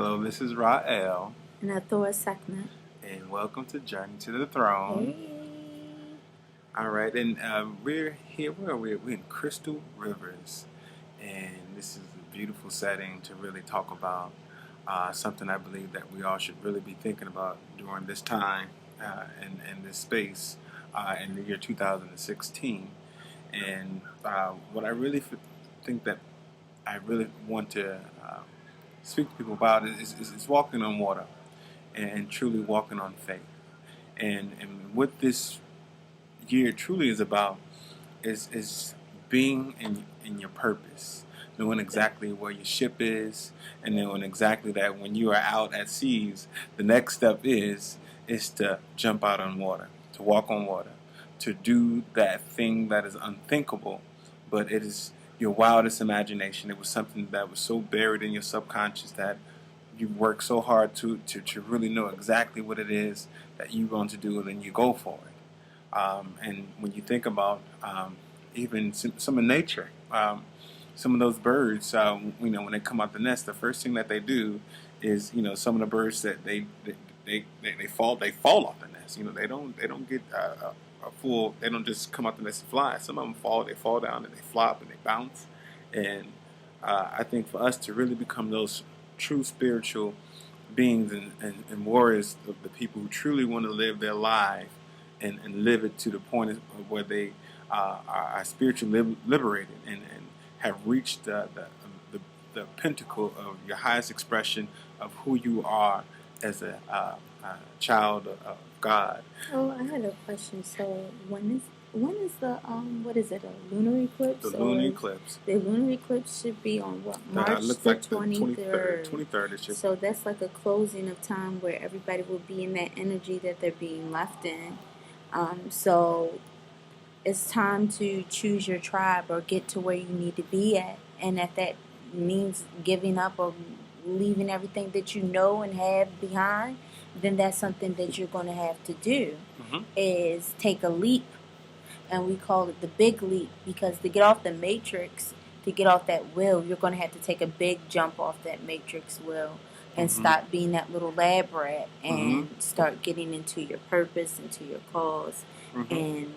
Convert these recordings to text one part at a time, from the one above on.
Hello, this is Rael, And Hathor Sekhmet. and welcome to Journey to the Throne. Hey. All right, and we're here. Where are we? We're in Crystal Rivers, and this is a beautiful setting to really talk about something I believe that we all should really be thinking about during this time and this space in the year 2016. And what I really think that I really want to speak to people about is walking on water and truly walking on faith. And what this year truly is about is being in your purpose, knowing exactly where your ship is, and knowing exactly that when you are out at seas, the next step is to jump out on water, to walk on water, to do that thing that is unthinkable, but it is your wildest imagination. It was something that was so buried in your subconscious that you work so hard to really know exactly what it is that you're going to do, and then you go for it. And when you think about even some of nature, some of those birds, when they come out the nest, the first thing that they do is, some of the birds that they fall off the nest. They don't get a full. They don't just come out the nest and fly. Some of them fall. They fall down and they flop and they bounce. And I think for us to really become those true spiritual beings and warriors, the people who truly want to live their life and live it to the point of where they are spiritually liberated and have reached the pinnacle of your highest expression of who you are as a child of God. Oh, I had a question. So when is the what is it, a lunar eclipse? The lunar eclipse. The lunar eclipse should be on what, March looks the like 23rd. 23rd it should. So that's like a closing of time where everybody will be in that energy that they're being left in. So it's time to choose your tribe or get to where you need to be at, and if that means giving up or leaving everything that you know and have behind, then that's something that you're going to have to do. Is take a leap, and we call it the big leap, because to get off the matrix, to get off that wheel, you're going to have to take a big jump off that matrix wheel and stop being that little lab rat and start getting into your purpose, into your cause. And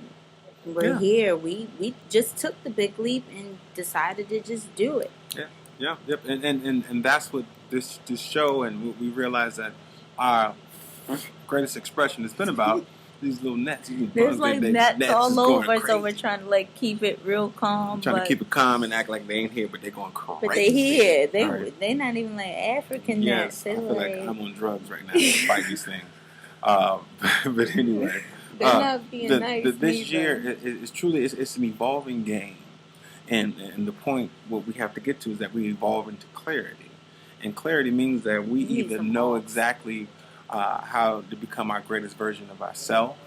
we're here. We just took the big leap and decided to just do it. Yep. And that's what this show, and we realize that our greatest expression has been about these little nets. There's like nets all over, so we're trying to keep it real calm. Trying to keep it calm and act like they ain't here, but they're going crazy. But they here. They're not even like African nets. I feel like I'm on drugs right now to fight these things. But anyway. They're not being nice. This year is truly it's an evolving game, and the point what we have to get to is that we evolve into clarity, and clarity means that we either know exactly how to become our greatest version of ourselves,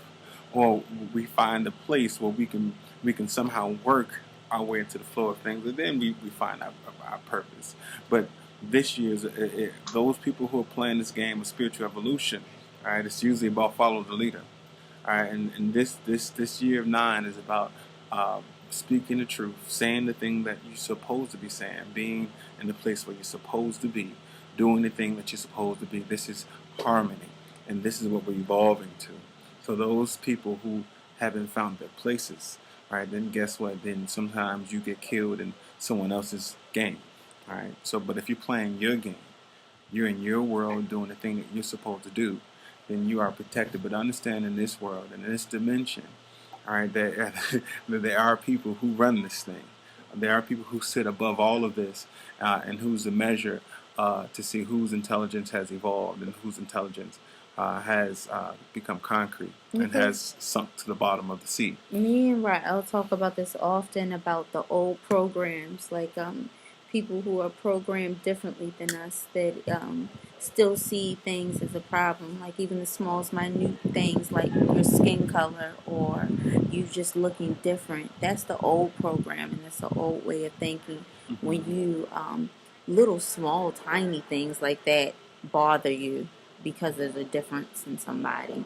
or we find a place where we can somehow work our way into the flow of things, and then we find our purpose. But this year those people who are playing this game of spiritual evolution, all right, it's usually about follow the leader. All right, and this year of 9 is about speaking the truth, saying the thing that you're supposed to be saying, being in the place where you're supposed to be, doing the thing that you're supposed to be. This is harmony, and this is what we're evolving to. So those people who haven't found their places, all right, then guess what? Then sometimes you get killed in someone else's game. All right. So, but if you're playing your game, you're in your world doing the thing that you're supposed to do, then you are protected. But understand, in this world and in this dimension, all right, there are people who run this thing. There are people who sit above all of this, and who's the measure to see whose intelligence has evolved and whose intelligence has become concrete and has sunk to the bottom of the sea. Me and Rael talk about this often, about the old programs, like people who are programmed differently than us, that still see things as a problem, like even the smallest minute things like your skin color or you just looking different. That's the old program, and that's the old way of thinking. When you little small tiny things like that bother you because there's a difference in somebody,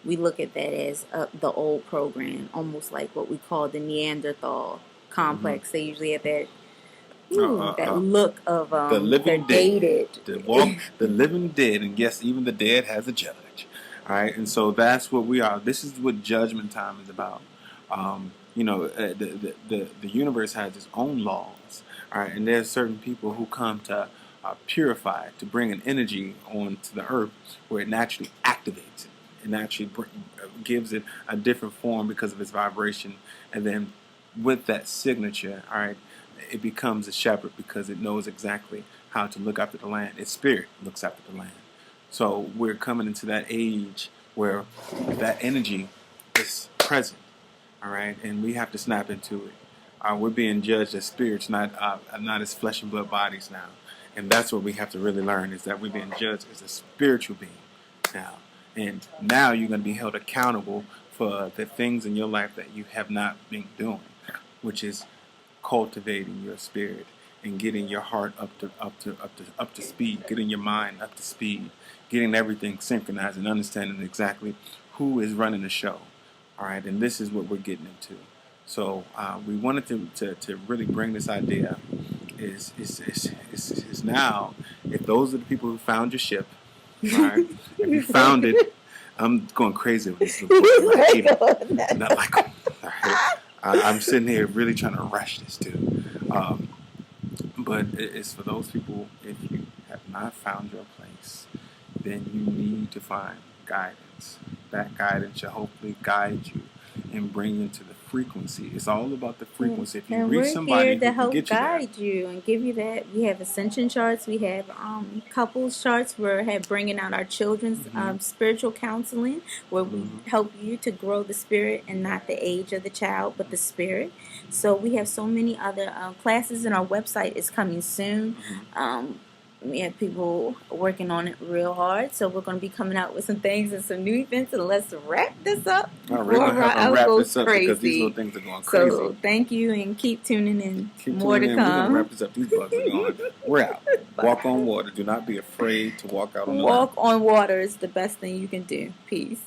we look at that as the old program, almost like what we call the Neanderthal complex. They usually have that Ooh, that look of the living they're dead, dated. the living dead, and yes, even the dead has a judge. All right, and so that's what we are. This is what judgment time is about. The universe has its own laws. All right, and there's certain people who come to purify it, to bring an energy onto the earth where it naturally activates it. It naturally gives it a different form because of its vibration, and then with that signature, all right, it becomes a shepherd because it knows exactly how to look after the land. Its spirit looks after the land. So we're coming into that age where that energy is present, all right, and we have to snap into it. We're being judged as spirits, not as flesh and blood bodies now, and that's what we have to really learn, is that we're being judged as a spiritual being now, and now you're going to be held accountable for the things in your life that you have not been doing, which is cultivating your spirit and getting your heart up to speed, getting your mind up to speed, getting everything synchronized and understanding exactly who is running the show. All right, and this is what we're getting into. So we wanted to really bring this idea is now, if those are the people who found your ship, all right, if you found it, I'm going crazy with this little book. Not like them. All right. I'm sitting here really trying to rush this too. But it's for those people, if you have not found your place, then you need to find guidance. That guidance should hopefully guide you and bring you into the frequency. It's all about the frequency. If you And reach we're somebody here who to can help get you there. guide you and give you that. We have ascension charts. We have couples charts. We're bringing out our children's spiritual counseling, where we help you to grow the spirit and not the age of the child, but the spirit. So we have so many other classes, and our website is coming soon. We have people working on it real hard, so we're going to be coming out with some things and some new events. And let's wrap this up. All right, we're going to have to wrap this up because these little things are going crazy. So thank you, and keep tuning in. Keep More tuning to in. come. We're going to wrap this up. These bugs are gone. We're out. Walk on water. Do not be afraid to walk out on the Walk on water is the best thing you can do. Peace.